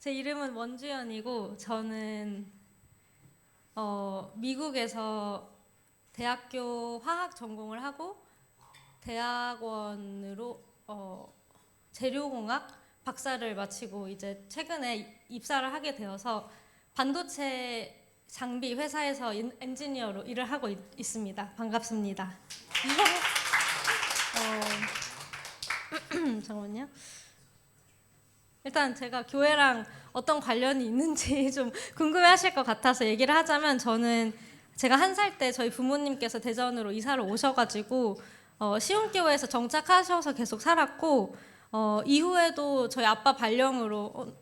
제 이름은 원주연이고 저는 미국에서 대학교 화학 전공을 하고 대학원으로 재료공학 박사를 마치고 이제 최근에 입사를 하게 되어서 반도체 장비 회사에서 엔지니어로 일을 하고 있습니다. 반갑습니다. 잠깐만요. 일단 제가 교회랑 어떤 관련이 있는지 좀 궁금해하실 것 같아서 얘기를 하자면, 저는 제가 1살 때 저희 부모님께서 대전으로 이사를 오셔가지고 시온교회에서 정착하셔서 계속 살았고, 이후에도 저희 아빠 발령으로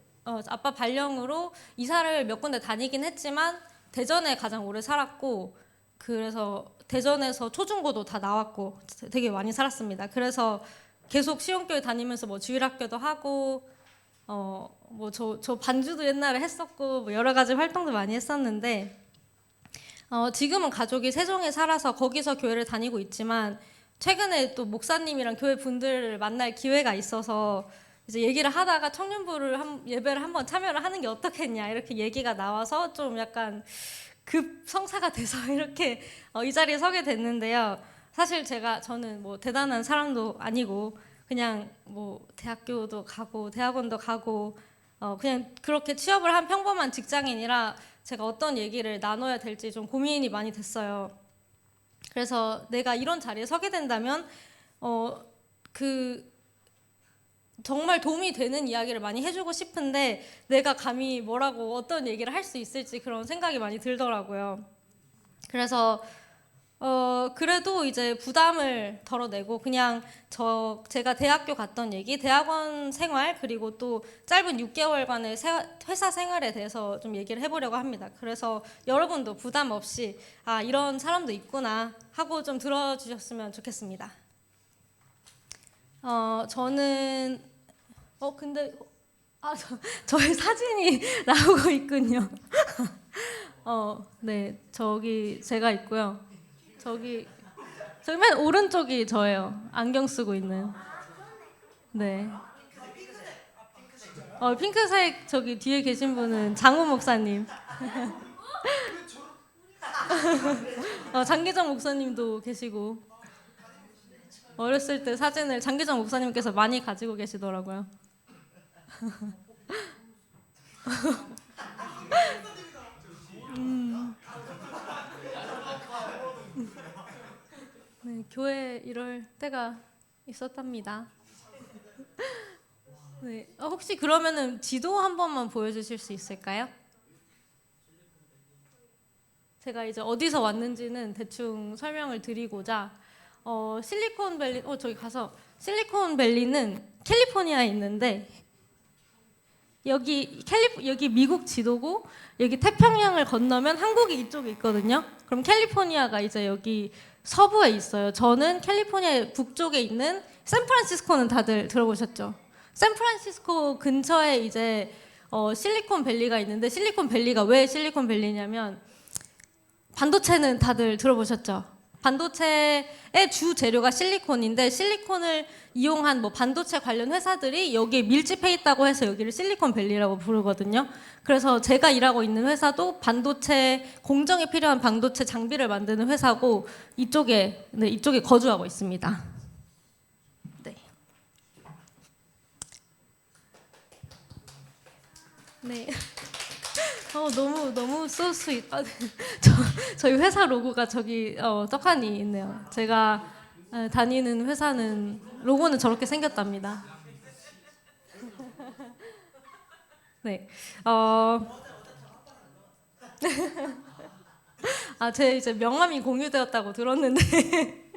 이사를 몇 군데 다니긴 했지만 대전에 가장 오래 살았고, 그래서 대전에서 초중고도 다 나왔고 되게 많이 살았습니다. 그래서 계속 시온교회 다니면서 뭐 주일학교도 하고 저 반주도 옛날에 했었고 뭐 여러 가지 활동도 많이 했었는데, 지금은 가족이 세종에 살아서 거기서 교회를 다니고 있지만 최근에 또 목사님이랑 교회 분들을 만날 기회가 있어서 이제 얘기를 하다가 청년부를 예배를 한번 참여를 하는 게 어떻겠냐 이렇게 얘기가 나와서 좀 약간 급성사가 돼서 이렇게 이 자리에 서게 됐는데요. 사실 저는 뭐 대단한 사람도 아니고 그냥 뭐 대학교도 가고 대학원도 가고 그냥 그렇게 취업을 한 평범한 직장인이라 제가 어떤 얘기를 나눠야 될지 좀 고민이 많이 됐어요. 그래서 내가 이런 자리에 서게 된다면 정말 도움이 되는 이야기를 많이 해주고 싶은데 내가 감히 뭐라고 어떤 얘기를 할 수 있을지 그런 생각이 많이 들더라고요. 그래서 그래도 이제 부담을 덜어내고 그냥 제가 대학교 갔던 얘기, 대학원 생활, 그리고 또 짧은 6개월간의 회사 생활에 대해서 좀 얘기를 해보려고 합니다. 그래서 여러분도 부담 없이 이런 사람도 있구나 하고 좀 들어주셨으면 좋겠습니다. 저는 근데 저의 사진이 나오고 있군요. 네, 저기 제가 있고요. 저기 맨 오른쪽이 저예요. 안경 쓰고 있는. 네. 핑크색 저기 뒤에 계신 분은 장호 목사님. 장기정 목사님도 계시고, 어렸을 때 사진을 장기정 목사님께서 많이 가지고 계시더라고요. 네, 교회 이럴 때가 있었답니다. 네, 혹시 그러면은 지도 한 번만 보여주실 수 있을까요? 제가 이제 어디서 왔는지는 대충 설명을 드리고자, 실리콘밸리, 저기 가서, 실리콘밸리는 캘리포니아에 있는데, 여기 미국 지도고, 여기 태평양을 건너면 한국이 이쪽에 있거든요. 그럼 캘리포니아가 이제 여기 서부에 있어요. 저는 캘리포니아 북쪽에 있는 샌프란시스코는 다들 들어보셨죠? 샌프란시스코 근처에 이제 실리콘밸리가 있는데, 실리콘밸리가 왜 실리콘밸리냐면 반도체는 다들 들어보셨죠? 반도체의 주 재료가 실리콘인데, 실리콘을 이용한 뭐 반도체 관련 회사들이 여기에 밀집해 있다고 해서 여기를 실리콘밸리라고 부르거든요. 그래서 제가 일하고 있는 회사도 반도체 공정에 필요한 반도체 장비를 만드는 회사고, 이쪽에 거주하고 있습니다. 네. 네. 너무 소스윗. 저희 회사 로고가 저기 떡하니 있네요. 제가 다니는 회사는 로고는 저렇게 생겼답니다. 네. 제 이제 명함이 공유되었다고 들었는데,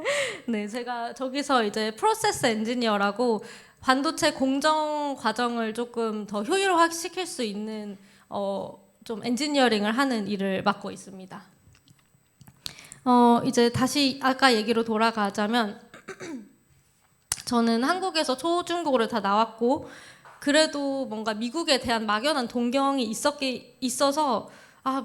네, 제가 저기서 이제 프로세스 엔지니어라고 반도체 공정 과정을 조금 더 효율화시킬 수 있는 좀 엔지니어링을 하는 일을 맡고 있습니다. 이제 다시 아까 얘기로 돌아가자면 저는 한국에서 초중고를 다 나왔고, 그래도 뭔가 미국에 대한 막연한 동경이 있어서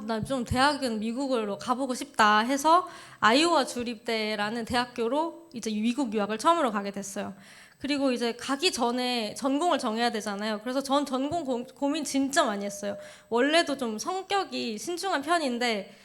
나 좀 대학은 미국으로 가보고 싶다 해서 아이오와 주립대라는 대학교로 이제 미국 유학을 처음으로 가게 됐어요. 그리고 이제 가기 전에 전공을 정해야 되잖아요. 그래서 전 전공 고민 진짜 많이 했어요. 원래도 좀 성격이 신중한 편인데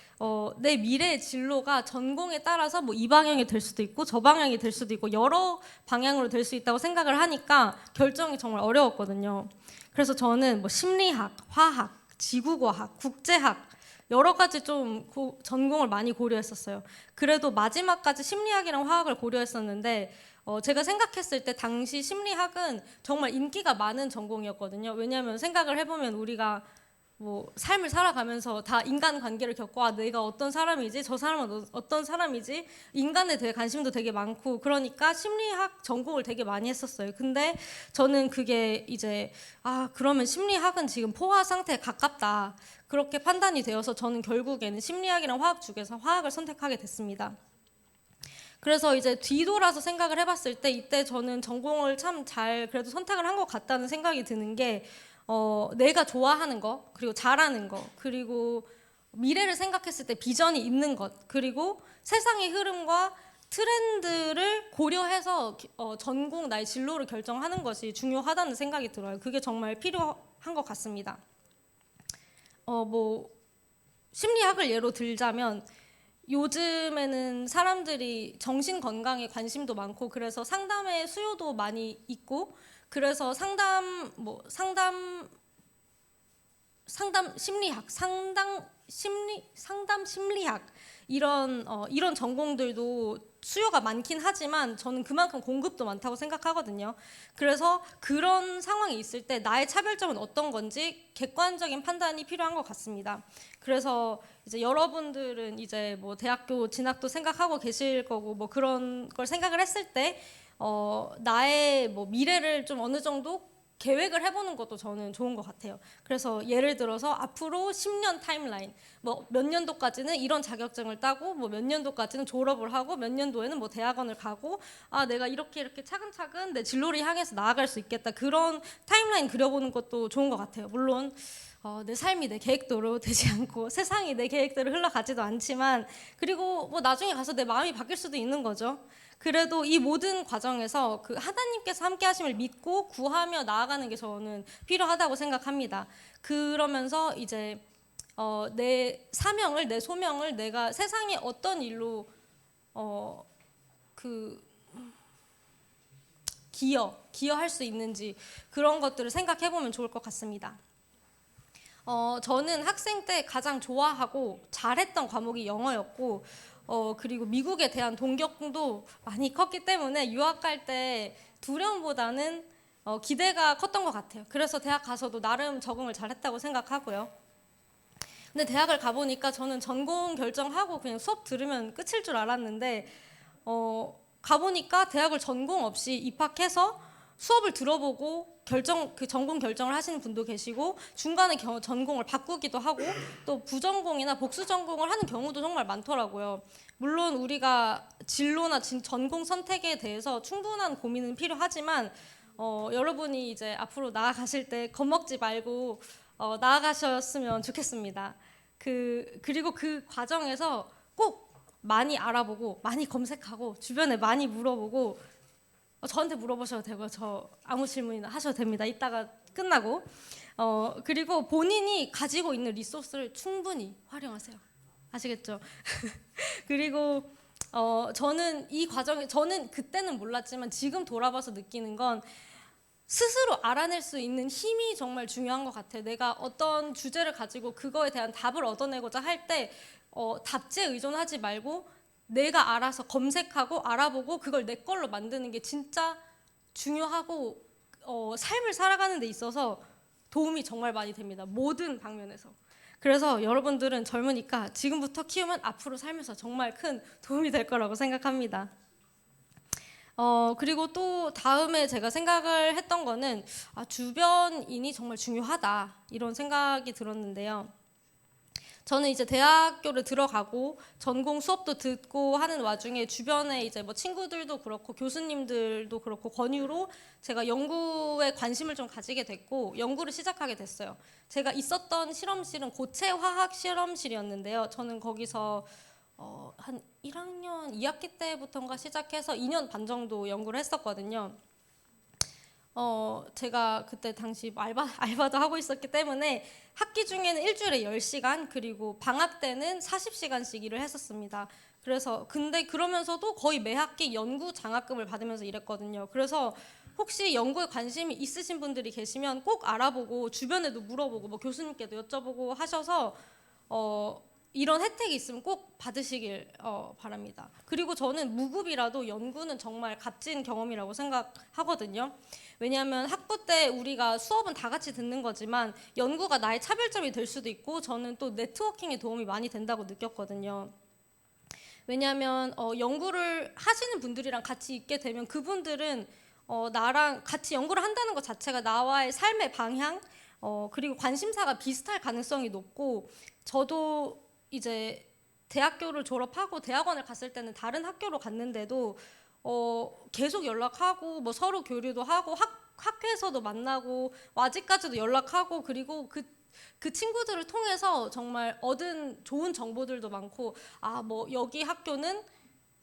내 미래의 진로가 전공에 따라서 뭐 이 방향이 될 수도 있고 저 방향이 될 수도 있고 여러 방향으로 될 수 있다고 생각을 하니까 결정이 정말 어려웠거든요. 그래서 저는 뭐 심리학, 화학, 지구과학, 국제학 여러 가지 좀 전공을 많이 고려했었어요. 그래도 마지막까지 심리학이랑 화학을 고려했었는데 제가 생각했을 때 당시 심리학은 정말 인기가 많은 전공이었거든요. 왜냐하면 생각을 해보면 우리가 뭐 삶을 살아가면서 다 인간관계를 겪고 내가 어떤 사람이지 저 사람은 어떤 사람이지 인간에 대해 관심도 되게 많고 그러니까 심리학 전공을 되게 많이 했었어요. 근데 저는 그게 이제 그러면 심리학은 지금 포화 상태에 가깝다 그렇게 판단이 되어서 저는 결국에는 심리학이랑 화학 중에서 화학을 선택하게 됐습니다. 그래서 이제 뒤돌아서 생각을 해봤을 때 이때 저는 전공을 참 잘 그래도 선택을 한 것 같다는 생각이 드는 게 내가 좋아하는 거 그리고 잘하는 거 그리고 미래를 생각했을 때 비전이 있는 것 그리고 세상의 흐름과 트렌드를 고려해서 전공 나의 진로를 결정하는 것이 중요하다는 생각이 들어요. 그게 정말 필요한 것 같습니다. 뭐 심리학을 예로 들자면 요즘에는 사람들이 정신 건강에 관심도 많고 그래서 상담의 수요도 많이 있고 그래서 상담 심리학, 상담 심리학 이런 전공들도 수요가 많긴 하지만 저는 그만큼 공급도 많다고 생각하거든요. 그래서 그런 상황이 있을 때 나의 차별점은 어떤 건지 객관적인 판단이 필요한 것 같습니다. 그래서 이제 여러분들은 이제 뭐 대학교 진학도 생각하고 계실 거고 뭐 그런 걸 생각을 했을 때 나의 뭐 미래를 좀 어느 정도 계획을 해보는 것도 저는 좋은 것 같아요. 그래서 예를 들어서 앞으로 10년 타임라인, 뭐 몇 년도까지는 이런 자격증을 따고, 뭐 몇 년도까지는 졸업을 하고, 몇 년도에는 뭐 대학원을 가고, 내가 이렇게 차근차근 내 진로를 향해서 나아갈 수 있겠다. 그런 타임라인 그려보는 것도 좋은 것 같아요. 물론 내 삶이 내 계획대로 되지 않고 세상이 내 계획대로 흘러가지도 않지만 그리고 뭐 나중에 가서 내 마음이 바뀔 수도 있는 거죠. 그래도 이 모든 과정에서 그 하나님께서 함께 하심을 믿고 구하며 나아가는 게 저는 필요하다고 생각합니다. 그러면서 이제 내 사명을 내 소명을 내가 세상에 어떤 일로 그 기여할 수 있는지 그런 것들을 생각해 보면 좋을 것 같습니다. 저는 학생 때 가장 좋아하고 잘했던 과목이 영어였고 그리고 미국에 대한 동경도 많이 컸기 때문에 유학 갈 때 두려움보다는 기대가 컸던 것 같아요. 그래서 대학 가서도 나름 적응을 잘했다고 생각하고요. 근데 대학을 가보니까 저는 전공 결정하고 그냥 수업 들으면 끝일 줄 알았는데 가보니까 대학을 전공 없이 입학해서 수업을 들어보고 그 전공 결정을 하시는 분도 계시고 중간에 전공을 바꾸기도 하고 또 부전공이나 복수 전공을 하는 경우도 정말 많더라고요. 물론 우리가 진로나 전공 선택에 대해서 충분한 고민은 필요하지만 여러분이 이제 앞으로 나아가실 때 겁먹지 말고 나아가셨으면 좋겠습니다. 그리고 그 과정에서 꼭 많이 알아보고 많이 검색하고 주변에 많이 물어보고 저한테 물어보셔도 되고요. 저 아무 질문이나 하셔도 됩니다. 이따가 끝나고 그리고 본인이 가지고 있는 리소스를 충분히 활용하세요. 아시겠죠? 그리고 저는 이 과정에 저는 그때는 몰랐지만 지금 돌아봐서 느끼는 건 스스로 알아낼 수 있는 힘이 정말 중요한 것 같아요. 내가 어떤 주제를 가지고 그거에 대한 답을 얻어내고자 할 때 답지에 의존하지 말고 내가 알아서 검색하고 알아보고 그걸 내 걸로 만드는 게 진짜 중요하고 삶을 살아가는 데 있어서 도움이 정말 많이 됩니다. 모든 방면에서. 그래서 여러분들은 젊으니까 지금부터 키우면 앞으로 살면서 정말 큰 도움이 될 거라고 생각합니다. 그리고 또 다음에 제가 생각을 했던 거는 주변인이 정말 중요하다 이런 생각이 들었는데요. 저는 이제 대학교를 들어가고 전공 수업도 듣고 하는 와중에 주변에 이제 뭐 친구들도 그렇고 교수님들도 그렇고 권유로 제가 연구에 관심을 좀 가지게 됐고 연구를 시작하게 됐어요. 제가 있었던 실험실은 고체 화학 실험실이었는데요. 저는 거기서 한 1학년 2학기 때부터인가 시작해서 2년 반 정도 연구를 했었거든요. 제가 그때 당시 알바도 하고 있었기 때문에 학기 중에는 일주일에 10시간 그리고 방학 때는 40시간씩 일을 했었습니다. 그래서 근데 그러면서도 거의 매 학기 연구 장학금을 받으면서 일했거든요. 그래서 혹시 연구에 관심이 있으신 분들이 계시면 꼭 알아보고 주변에도 물어보고 뭐 교수님께도 여쭤보고 하셔서 이런 혜택이 있으면 꼭 받으시길 바랍니다. 그리고 저는 무급이라도 연구는 정말 값진 경험이라고 생각하거든요. 왜냐하면 학부 때 우리가 수업은 다 같이 듣는 거지만 연구가 나의 차별점이 될 수도 있고 저는 또 네트워킹에 도움이 많이 된다고 느꼈거든요. 왜냐하면 연구를 하시는 분들이랑 같이 있게 되면 그분들은 나랑 같이 연구를 한다는 것 자체가 나와의 삶의 방향 그리고 관심사가 비슷할 가능성이 높고 저도 이제 대학교를 졸업하고 대학원을 갔을 때는 다른 학교로 갔는데도 계속 연락하고 뭐 서로 교류도 하고 학회에서도 만나고 아직까지도 연락하고 그리고 그 친구들을 통해서 정말 얻은 좋은 정보들도 많고 뭐 여기 학교는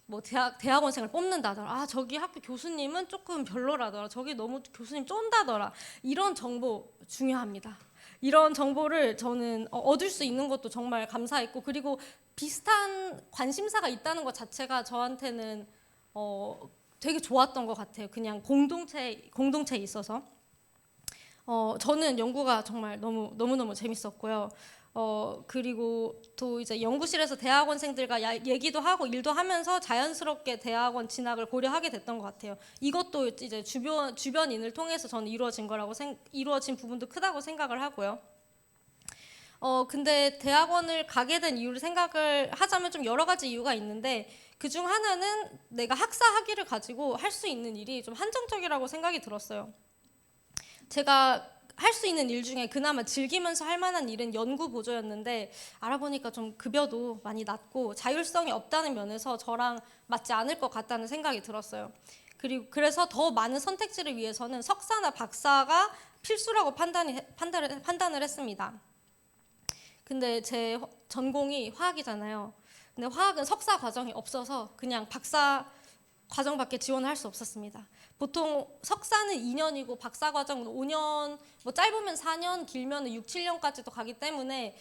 뭐 대학원생을 뽑는다더라. 저기 학교 교수님은 조금 별로라더라. 저기 너무 교수님 쫀다더라. 이런 정보 중요합니다. 이런 정보를 저는 얻을 수 있는 것도 정말 감사했고 그리고 비슷한 관심사가 있다는 것 자체가 저한테는 되게 좋았던 것 같아요. 그냥 공동체에 있어서 저는 연구가 정말 너무너무 재밌었고요. 그리고 또 이제 연구실에서 대학원생들과 얘기도 하고 일도 하면서 자연스럽게 대학원 진학을 고려하게 됐던 것 같아요. 이것도 이제 주변인을 통해서 저는 이루어진 부분도 크다고 생각을 하고요. 근데 대학원을 가게 된 이유를 생각을 하자면 좀 여러 가지 이유가 있는데 그중 하나는 내가 학사 학위를 가지고 할 수 있는 일이 좀 한정적이라고 생각이 들었어요. 제가 할 수 있는 일 중에 그나마 즐기면서 할 만한 일은 연구 보조였는데 알아보니까 좀 급여도 많이 낮고 자율성이 없다는 면에서 저랑 맞지 않을 것 같다는 생각이 들었어요. 그래서 더 많은 선택지를 위해서는 석사나 박사가 필수라고 판단을 했습니다. 근데 제 전공이 화학이잖아요. 근데 화학은 석사 과정이 없어서 그냥 박사 과정밖에 지원을 할 수 없었습니다. 보통 석사는 2년이고 박사 과정은 5년, 뭐 짧으면 4년, 길면 6, 7년까지도 가기 때문에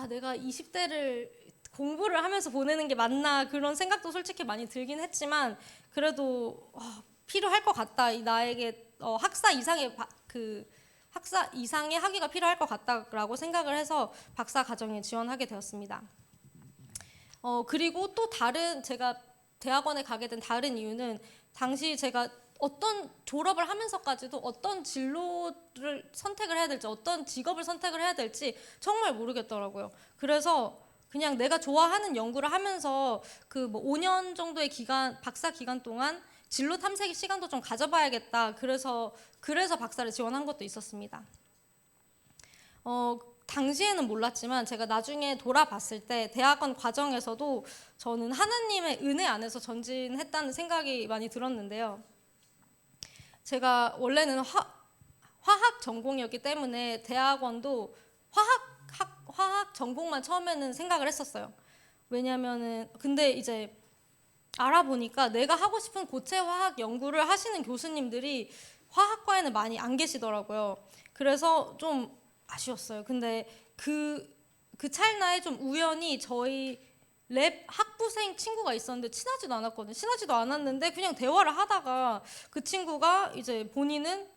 내가 20대를 공부를 하면서 보내는 게 맞나 그런 생각도 솔직히 많이 들긴 했지만 그래도 필요할 것 같다. 나에게 학사 이상의 학위가 필요할 것 같다라고 생각을 해서 박사 과정에 지원하게 되었습니다. 그리고 또 제가 대학원에 가게 된 다른 이유는 당시 제가 어떤 졸업을 하면서까지도 어떤 진로를 선택을 해야 될지 어떤 직업을 선택을 해야 될지 정말 모르겠더라고요. 그래서 그냥 내가 좋아하는 연구를 하면서 그 뭐 5년 정도의 박사 기간 동안 진로 탐색 시간도 좀 가져봐야겠다. 그래서 박사를 지원한 것도 있었습니다. 당시에는 몰랐지만 제가 나중에 돌아봤을 때 대학원 과정에서도 저는 하나님의 은혜 안에서 전진했다는 생각이 많이 들었는데요. 제가 원래는 화학 전공이었기 때문에 대학원도 화학 전공만 처음에는 생각을 했었어요. 왜냐면은 근데 이제 알아보니까 내가 하고 싶은 고체 화학 연구를 하시는 교수님들이 화학과에는 많이 안 계시더라고요. 그래서 좀 아쉬웠어요. 근데 그 찰나에 좀 우연히 저희 랩 학부생 친구가 있었는데 친하지도 않았거든요. 친하지도 않았는데 그냥 대화를 하다가 그 친구가 이제 본인은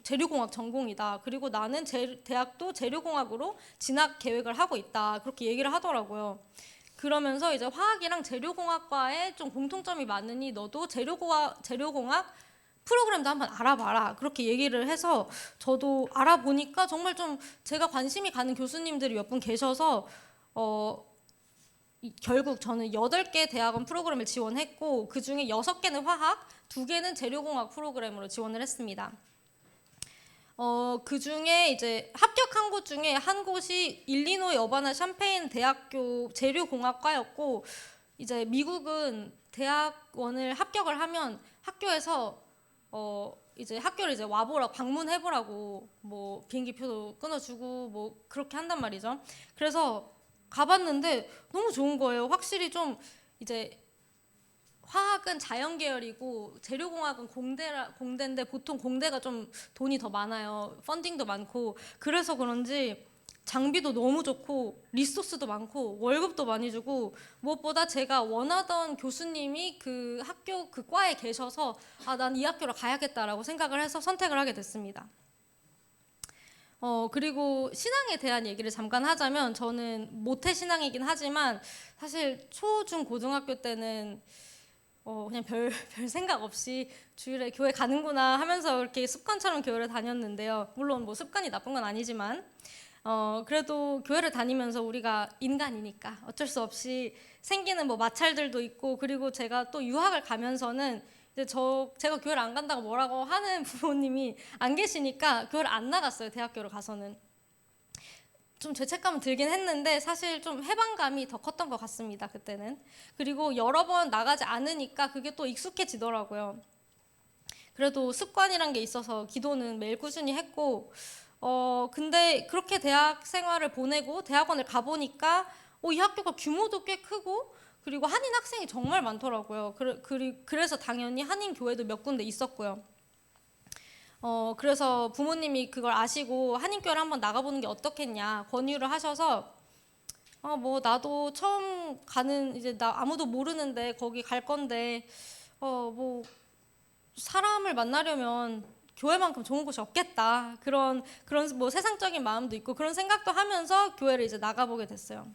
재료공학 전공이다. 그리고 나는 대학도 재료공학으로 진학 계획을 하고 있다. 그렇게 얘기를 하더라고요. 그러면서 이제 화학이랑 재료공학과에 좀 공통점이 많으니 너도 재료공학 프로그램도 한번 알아봐라. 그렇게 얘기를 해서 저도 알아보니까 정말 좀 제가 관심이 가는 교수님들이 몇 분 계셔서 결국 저는 8개 대학원 프로그램을 지원했고 그중에 6개는 화학, 2개는 재료공학 프로그램으로 지원을 했습니다. 그중에 이제 합격한 곳 중에 한 곳이 일리노이 어바나 샴페인 대학교 재료공학과였고 이제 미국은 대학원을 합격을 하면 학교에서 이제 학교를 이제 와보라고 방문해보라고 뭐 비행기표도 끊어주고 뭐 그렇게 한단 말이죠. 그래서 가봤는데 너무 좋은 거예요. 확실히 좀 이제 화학은 자연 계열이고 재료공학은 공대인데 보통 공대가 좀 돈이 더 많아요. 펀딩도 많고 그래서 그런지 장비도 너무 좋고 리소스도 많고 월급도 많이 주고 무엇보다 제가 원하던 교수님이 그 학교 그 과에 계셔서 난 이 학교로 가야겠다라고 생각을 해서 선택을 하게 됐습니다. 그리고 신앙에 대한 얘기를 잠깐 하자면 저는 모태 신앙이긴 하지만 사실 초, 중, 고등학교 때는 그냥 별 생각 없이 주일에 교회 가는구나 하면서 이렇게 습관처럼 교회를 다녔는데요. 물론 뭐 습관이 나쁜 건 아니지만 그래도 교회를 다니면서 우리가 인간이니까 어쩔 수 없이 생기는 뭐 마찰들도 있고 그리고 제가 또 유학을 가면서는 이제 제가 교회를 안 간다고 뭐라고 하는 부모님이 안 계시니까 교회를 안 나갔어요. 대학교를 가서는 좀 죄책감은 들긴 했는데 사실 좀 해방감이 더 컸던 것 같습니다. 그때는. 그리고 여러 번 나가지 않으니까 그게 또 익숙해지더라고요. 그래도 습관이란 게 있어서 기도는 매일 꾸준히 했고 근데 그렇게 대학 생활을 보내고 대학원을 가보니까 이 학교가 규모도 꽤 크고 그리고 한인 학생이 정말 많더라고요. 그래서 당연히 한인 교회도 몇 군데 있었고요. 그래서 부모님이 그걸 아시고 한인교회를 한번 나가보는 게 어떻겠냐 권유를 하셔서 뭐 나도 처음 가는 이제 나 아무도 모르는데 거기 갈 건데 뭐 사람을 만나려면 교회만큼 좋은 곳이 없겠다 그런 뭐 세상적인 마음도 있고 그런 생각도 하면서 교회를 이제 나가보게 됐어요.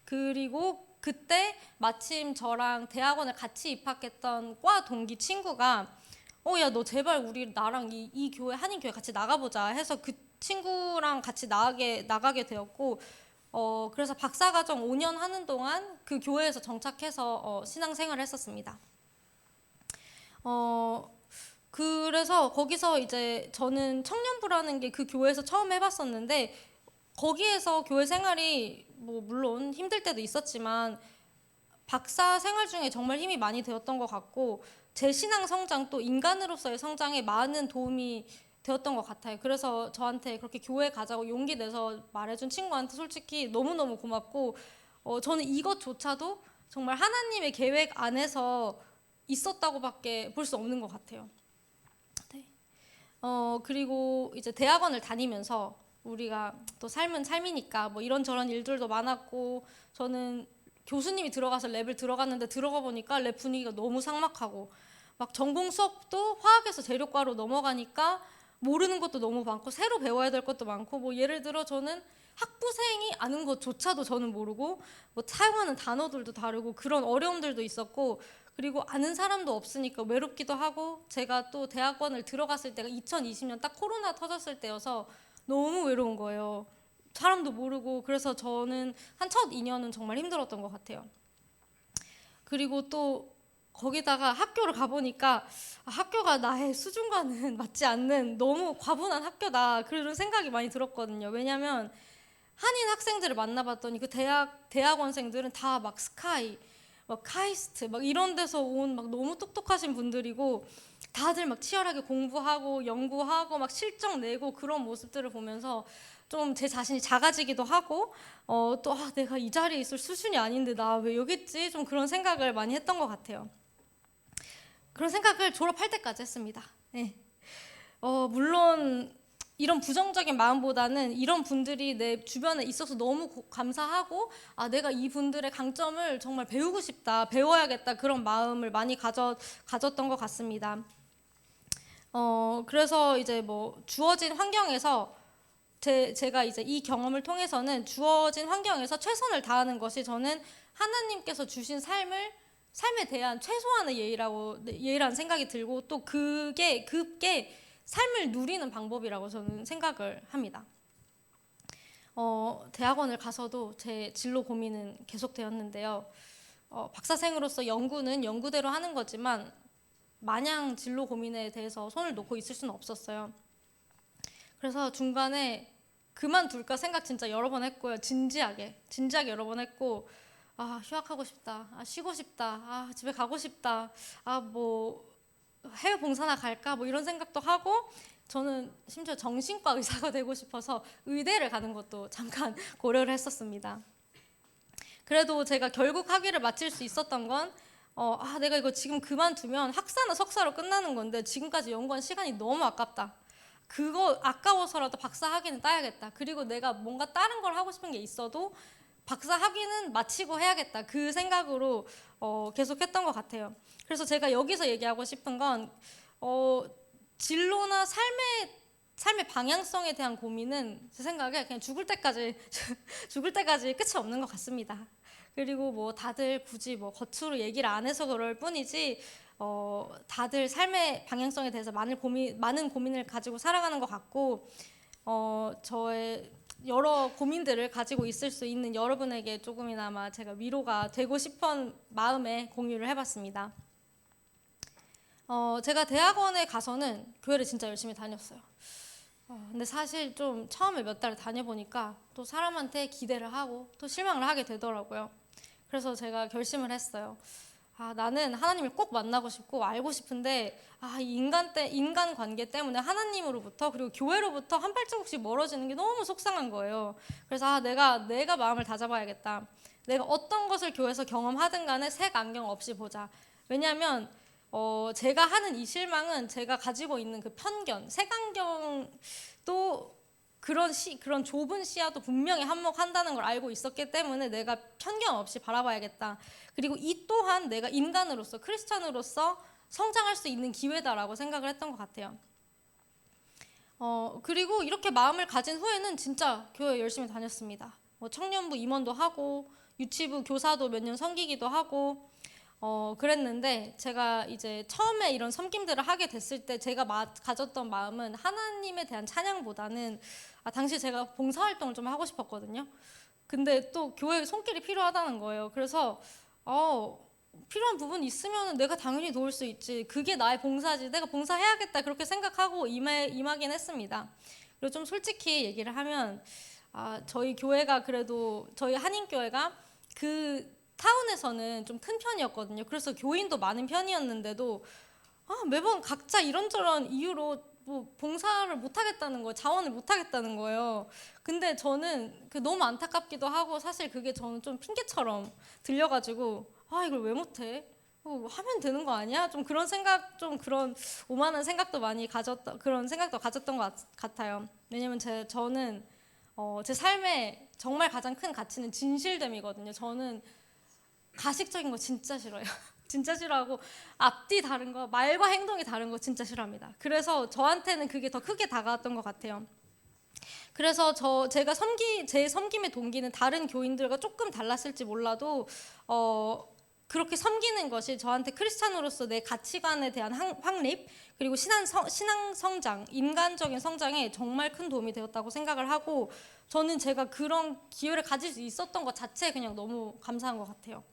그리고 그때 마침 저랑 대학원을 같이 입학했던 과 동기 친구가 야 너 제발 나랑 이 교회 한인교회 같이 나가보자 해서 그 친구랑 같이 나가게 되었고 그래서 박사과정 5년 하는 동안 그 교회에서 정착해서 신앙생활을 했었습니다. 그래서 거기서 이제 저는 청년부라는 게 그 교회에서 처음 해봤었는데 거기에서 교회 생활이 뭐 물론 힘들 때도 있었지만 박사 생활 중에 정말 힘이 많이 되었던 것 같고 제 신앙 성장 또 인간으로서의 성장에 많은 도움이 되었던 것 같아요. 그래서 저한테 그렇게 교회 가자고 용기 내서 말해준 친구한테 솔직히 너무너무 고맙고 저는 이것조차도 정말 하나님의 계획 안에서 있었다고밖에 볼 수 없는 것 같아요. 네. 그리고 이제 대학원을 다니면서 우리가 또 삶은 삶이니까 뭐 이런저런 일들도 많았고 저는 교수님이 들어가서 랩을 들어갔는데 들어가 보니까 랩 분위기가 너무 삭막하고 막 전공 수업도 화학에서 재료과로 넘어가니까 모르는 것도 너무 많고 새로 배워야 될 것도 많고 뭐 예를 들어 저는 학부생이 아는 것조차도 저는 모르고 뭐 사용하는 단어들도 다르고 그런 어려움들도 있었고 그리고 아는 사람도 없으니까 외롭기도 하고 제가 또 대학원을 들어갔을 때가 2020년 딱 코로나 터졌을 때여서 너무 외로운 거예요. 사람도 모르고 그래서 저는 한 첫 2년은 정말 힘들었던 것 같아요. 그리고 또 거기다가 학교를 가보니까 학교가 나의 수준과는 맞지 않는 너무 과분한 학교다 그런 생각이 많이 들었거든요. 왜냐하면 한인 학생들을 만나봤더니 그 대학원생들은 다 막 스카이, 막 카이스트, 막 이런 데서 온 막 너무 똑똑하신 분들이고 다들 막 치열하게 공부하고 연구하고 막 실적 내고 그런 모습들을 보면서 좀 제 자신이 작아지기도 하고 또 내가 이 자리에 있을 수준이 아닌데 나 왜 여기 있지? 좀 그런 생각을 많이 했던 것 같아요. 그런 생각을 졸업할 때까지 했습니다. 네. 물론 이런 부정적인 마음보다는 이런 분들이 내 주변에 있어서 너무 감사하고 내가 이 분들의 강점을 정말 배우고 싶다, 배워야겠다 그런 마음을 많이 가졌던 것 같습니다. 그래서 이제 뭐 주어진 환경에서 제가 이제 이 경험을 통해서는 주어진 환경에서 최선을 다하는 것이 저는 하나님께서 주신 삶에 대한 최소한의 예의라는 생각이 들고 또 그게 삶을 누리는 방법이라고 저는 생각을 합니다. 대학원을 가서도 제 진로 고민은 계속되었는데요. 박사생으로서 연구는 연구대로 하는 거지만 마냥 진로 고민에 대해서 손을 놓고 있을 수는 없었어요. 그래서 중간에 그만둘까 생각 진짜 여러 번 했고요. 진지하게 여러 번 했고 휴학하고 싶다. 쉬고 싶다. 집에 가고 싶다. 뭐 해외 봉사나 갈까? 뭐 이런 생각도 하고 저는 심지어 정신과 의사가 되고 싶어서 의대를 가는 것도 잠깐 고려를 했었습니다. 그래도 제가 결국 학위를 마칠 수 있었던 건 내가 이거 지금 그만두면 학사나 석사로 끝나는 건데 지금까지 연구한 시간이 너무 아깝다. 그거 아까워서라도 박사 학위는 따야겠다. 그리고 내가 뭔가 다른 걸 하고 싶은 게 있어도 박사 학위는 마치고 해야겠다. 그 생각으로 계속 했던 것 같아요. 그래서 제가 여기서 얘기하고 싶은 건 진로나 삶의 방향성에 대한 고민은 제 생각에 그냥 죽을 때까지 끝이 없는 것 같습니다. 그리고 뭐 다들 굳이 뭐 겉으로 얘기를 안 해서 그럴 뿐이지 다들 삶의 방향성에 대해서 많은 고민을 가지고 살아가는 것 같고 저의 여러 고민들을 가지고 있을 수 있는 여러분에게 조금이나마 제가 위로가 되고 싶은 마음에 공유를 해봤습니다. 제가 대학원에 가서는 교회를 진짜 열심히 다녔어요. 근데 사실 좀 처음에 몇 달 다녀보니까 또 사람한테 기대를 하고 또 실망을 하게 되더라고요. 그래서 제가 결심을 했어요. 나는 하나님을 꼭 만나고 싶고 알고 싶은데 이 인간 관계 때문에 하나님으로부터 그리고 교회로부터 한 발자국씩 멀어지는 게 너무 속상한 거예요. 그래서 내가 마음을 다잡아야겠다. 내가 어떤 것을 교회에서 경험하든 간에 색 안경 없이 보자. 왜냐하면 제가 하는 이 실망은 제가 가지고 있는 그 편견, 색안경도 그런 좁은 시야도 분명히 한몫한다는 걸 알고 있었기 때문에 내가 편견 없이 바라봐야겠다. 그리고 이 또한 내가 인간으로서 크리스찬으로서 성장할 수 있는 기회다라고 생각을 했던 것 같아요. 그리고 이렇게 마음을 가진 후에는 진짜 교회 열심히 다녔습니다. 청년부 임원도 하고 유치부 교사도 몇 년 섬기기도 하고 그랬는데 제가 이제 처음에 이런 섬김들을 하게 됐을 때 제가 가졌던 마음은 하나님에 대한 찬양보다는 당시 제가 봉사활동을 좀 하고 싶었거든요. 근데 또 교회에 손길이 필요하다는 거예요. 그래서 필요한 부분이 있으면 내가 당연히 도울 수 있지. 그게 나의 봉사지. 내가 봉사해야겠다. 그렇게 생각하고 임하긴 했습니다. 그리고 좀 솔직히 얘기를 하면 저희 교회가 그래도 저희 한인교회가 그 타운에서는 좀 큰 편이었거든요. 그래서 교인도 많은 편이었는데도 매번 각자 이런저런 이유로 뭐 봉사를 못하겠다는 거예요. 자원을 못하겠다는 거예요. 근데 저는 너무 안타깝기도 하고 사실 그게 저는 좀 핑계처럼 들려가지고 이걸 왜 못해? 하면 되는 거 아니야? 좀 그런 생각, 좀 그런 오만한 생각도 많이 그런 생각도 가졌던 것 같아요. 왜냐면 저는 제 삶의 정말 가장 큰 가치는 진실됨이거든요. 저는 가식적인 거 진짜 싫어요. 진짜 싫어하고 앞뒤 다른 거, 말과 행동이 다른 거 진짜 싫어합니다. 그래서 저한테는 그게 더 크게 다가왔던 것 같아요. 그래서 제가 제 섬김의 동기는 다른 교인들과 조금 달랐을지 몰라도 그렇게 섬기는 것이 저한테 크리스찬으로서 내 가치관에 대한 확립 그리고 신앙 성장, 인간적인 성장에 정말 큰 도움이 되었다고 생각을 하고 저는 제가 그런 기회를 가질 수 있었던 것 자체에 그냥 너무 감사한 것 같아요.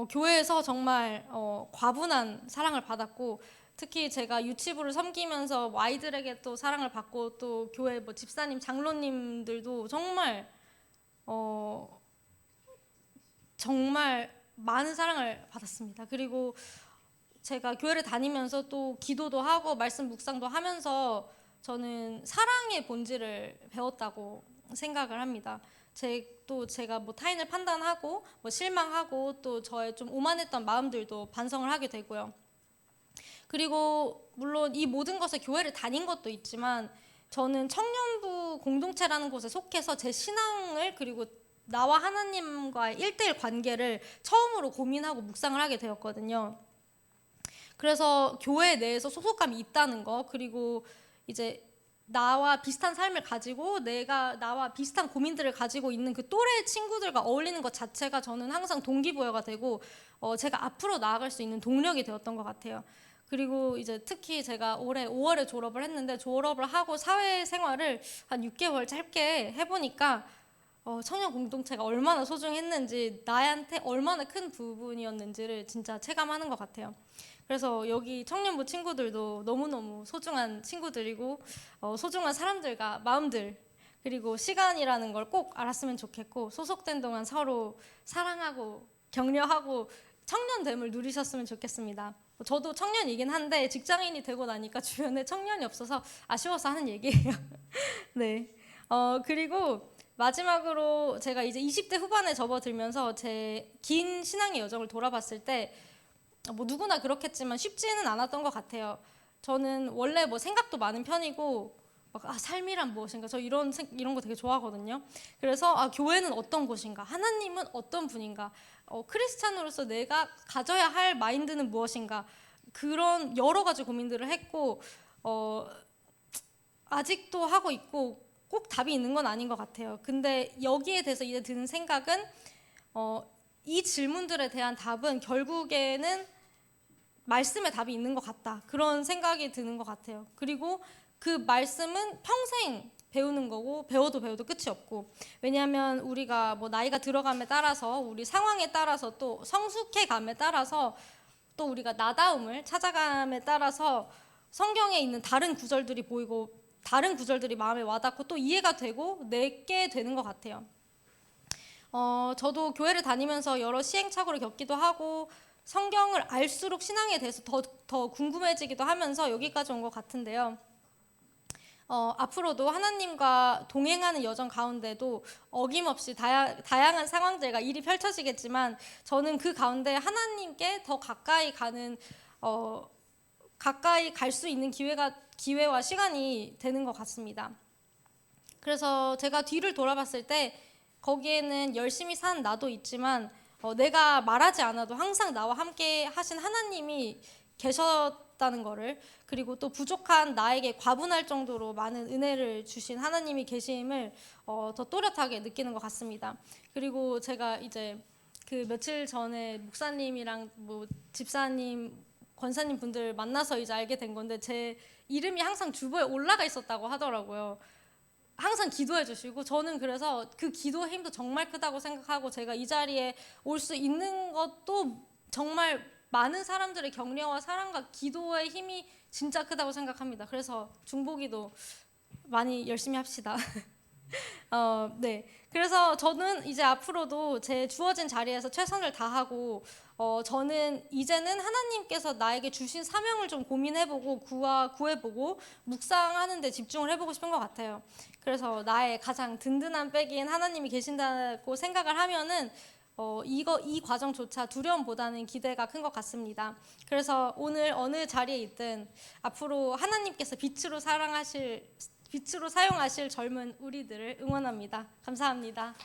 교회에서 정말 과분한 사랑을 받았고 특히 제가 유치부를 섬기면서 아이들에게 또 사랑을 받고 또 교회 집사님, 장로님들도 정말 많은 사랑을 받았습니다. 그리고 제가 교회를 다니면서 또 기도도 하고 말씀 묵상도 하면서 저는 사랑의 본질을 배웠다고 생각을 합니다. 제가 타인을 판단하고 실망하고 또 저의 좀 오만했던 마음들도 반성을 하게 되고요. 그리고 물론 이 모든 것에 교회를 다닌 것도 있지만 저는 청년부 공동체라는 곳에 속해서 제 신앙을 그리고 나와 하나님과의 1:1 관계를 처음으로 고민하고 묵상을 하게 되었거든요. 그래서 교회 내에서 소속감이 있다는 거 그리고 이제 나와 비슷한 삶을 가지고 나와 비슷한 고민들을 가지고 있는 그 또래 친구들과 어울리는 것 자체가 저는 항상 동기부여가 되고 제가 앞으로 나아갈 수 있는 동력이 되었던 것 같아요. 그리고 이제 특히 제가 올해 5월에 졸업을 했는데 졸업을 하고 사회생활을 한 6개월 짧게 해보니까 청년 공동체가 얼마나 소중했는지 나한테 얼마나 큰 부분이었는지를 진짜 체감하는 것 같아요. 그래서 여기 청년부 친구들도 너무너무 소중한 친구들이고 소중한 사람들과 마음들 그리고 시간이라는 걸 꼭 알았으면 좋겠고 소속된 동안 서로 사랑하고 격려하고 청년됨을 누리셨으면 좋겠습니다. 저도 청년이긴 한데 직장인이 되고 나니까 주변에 청년이 없어서 아쉬워서 하는 얘기예요. 네. 그리고 마지막으로 제가 이제 20대 후반에 접어들면서 제 긴 신앙의 여정을 돌아봤을 때 뭐 누구나 그렇겠지만 쉽지는 않았던 것 같아요. 저는 원래 뭐 생각도 많은 편이고 막 삶이란 무엇인가 저 이런 거 되게 좋아하거든요. 그래서 교회는 어떤 곳인가, 하나님은 어떤 분인가, 크리스찬으로서 내가 가져야 할 마인드는 무엇인가, 그런 여러 가지 고민들을 했고 아직도 하고 있고 꼭 답이 있는 건 아닌 것 같아요. 근데 여기에 대해서 이제 드는 생각은 이 질문들에 대한 답은 결국에는 말씀에 답이 있는 것 같다. 그런 생각이 드는 것 같아요. 그리고 그 말씀은 평생 배우는 거고 배워도 끝이 없고, 왜냐하면 우리가 뭐 나이가 들어감에 따라서 우리 상황에 따라서 또 성숙해감에 따라서 또 우리가 나다움을 찾아감에 따라서 성경에 있는 다른 구절들이 보이고 다른 구절들이 마음에 와닿고 또 이해가 되고 내게 되는 것 같아요. 저도 교회를 다니면서 여러 시행착오를 겪기도 하고 성경을 알수록 신앙에 대해서 더 궁금해지기도 하면서 여기까지 온 것 같은데요. 앞으로도 하나님과 동행하는 여정 가운데도 어김없이 다양한 상황들과 일이 펼쳐지겠지만 저는 그 가운데 하나님께 더 가까이 갈 수 있는 기회와 시간이 되는 것 같습니다. 그래서 제가 뒤를 돌아봤을 때 거기에는 열심히 산 나도 있지만 내가 말하지 않아도 항상 나와 함께 하신 하나님이 계셨다는 거를, 그리고 또 부족한 나에게 과분할 정도로 많은 은혜를 주신 하나님이 계심을 더 또렷하게 느끼는 것 같습니다. 그리고 제가 이제 그 며칠 전에 목사님이랑 뭐 집사님, 권사님 분들 만나서 이제 알게 된 건데 제 이름이 항상 주보에 올라가 있었다고 하더라고요. 항상 기도해 주시고 저는 그래서 그 기도의 힘도 정말 크다고 생각하고 제가 이 자리에 올 수 있는 것도 정말 많은 사람들의 격려와 사랑과 기도의 힘이 진짜 크다고 생각합니다. 그래서 중보기도 많이 열심히 합시다. 네. 그래서 저는 이제 앞으로도 제 주어진 자리에서 최선을 다하고 저는 이제는 하나님께서 나에게 주신 사명을 좀 고민해보고 구해보고 묵상하는 데 집중을 해보고 싶은 것 같아요. 그래서 나의 가장 든든한 백인 하나님이 계신다고 생각을 하면은 이 과정조차 두려움보다는 기대가 큰 것 같습니다. 그래서 오늘 어느 자리에 있든 앞으로 하나님께서 빛으로 사용하실 젊은 우리들을 응원합니다. 감사합니다.